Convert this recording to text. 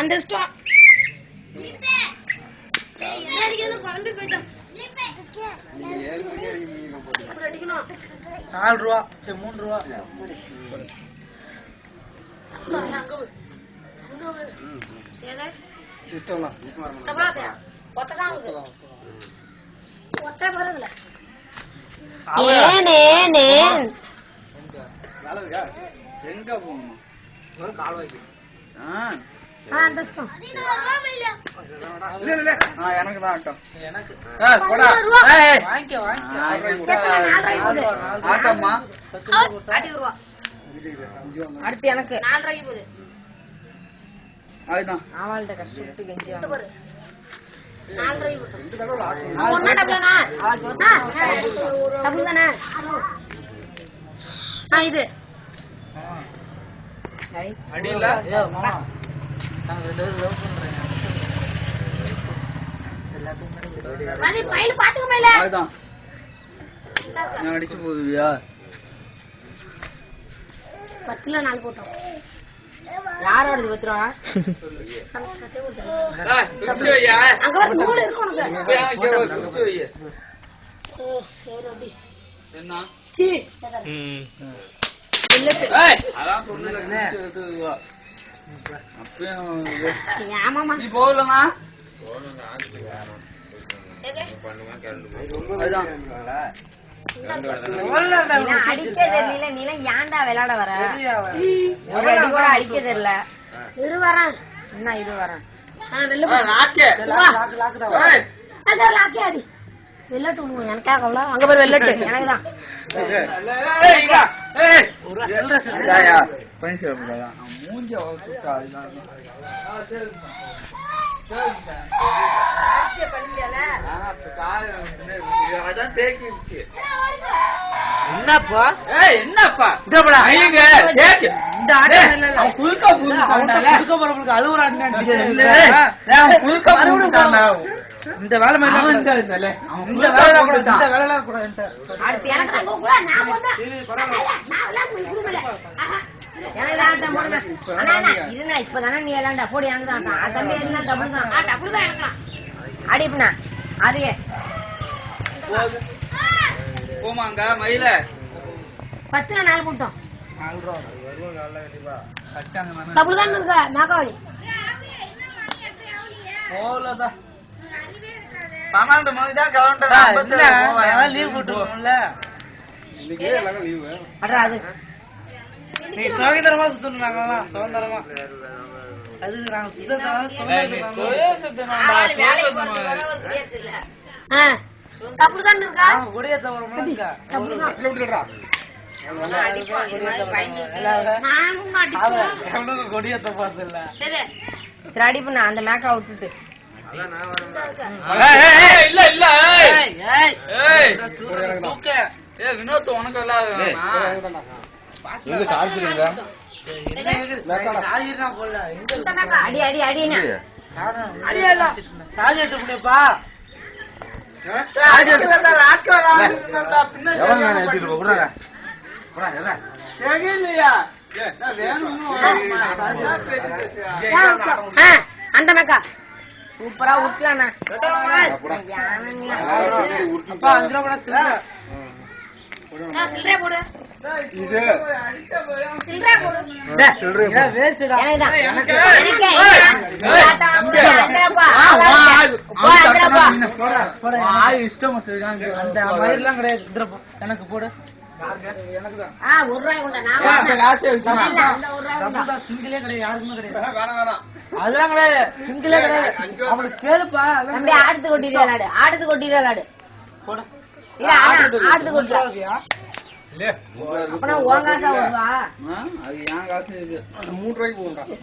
அந்த ஸ்டாப் ₹4 சரி ₹3 எங்க போகணும் எனக்கு தான் ஆட்டம் ஆட்டம்மா அடுத்து எனக்கு அதுதான் அவள்கிட்ட கஷ்டப்பட்டு கெஞ்சி இது அடியில அதுதான் அடிச்சு போதுவியா 10ல 4 போட்டோம் யாரோடது பத்திரா அங்க ஒரு நூல் இருக்கு உனக்கு என்ன அதான் சொன்னேன் நீ போகலண்ணா அடிக்க தெரியல நீ ஏன்டா விளையாட வர அடிக்க தெரியல இரு வரேன் என்ன இரு வரேன் வெள்ளட்டு எனக்காக அங்க பேர் வெள்ளட்டு எனக்கு தான் மூஞ்சி என்னப்பா என்னப்பா இந்த வேலை இப்பதானே நீ விளையாண்டா போடி எனக்கு தான் தம்பி எல்லாம் டபுள் தான் அடிப்புண்ணா அதுவே போமாங்க மயில 10ல 4 போட்டோம் டபுள் தான் இருக்கா மேக்காவடி போலதான் 12 மணி தான் கிளம்பிட்டு லீவ் போட்டுருவோம்ல அட்ரா அது நீ சுதந்திரமா சுத்தணும்னாங்க சுதந்திரமா அது நாங்க அப்படிதான் இருக்கா கொடியேத்த கொடியேத்த போறது இல்ல சரி அடி பண்ண அந்த மேக்கா விட்டுட்டு இல்ல இல்ல வினோத் உனக்கு அடி அடி அடினா சாஜிப்பா அந்த மேக்கா சூப்பரா உட்லானா அப்பா 5 ரூபா சில்லறை போடு இது சில்லறை போடு சில்லறை வேஸ்டா எனக்கு இஷ்டம் அந்த மயிரெல்லாம் கிடையாது எனக்கு போடு சிங்கிளே கிடையாது யாருக்குமே கிடையாது அதெல்லாம் கிடையாது சிங்கிளே கிடையாது அவனுக்கு கேளுப்பா ஆடுத்து கொட்டிட்டு விளையாடு ஆடுத்து கொட்டிட்டு விளையாடு போட ஆடுத்து கொட்டியா அப்பனா உன் காசா வருவா அது என் காசு இது 3 ரூபாய்க்கு போகும் காசு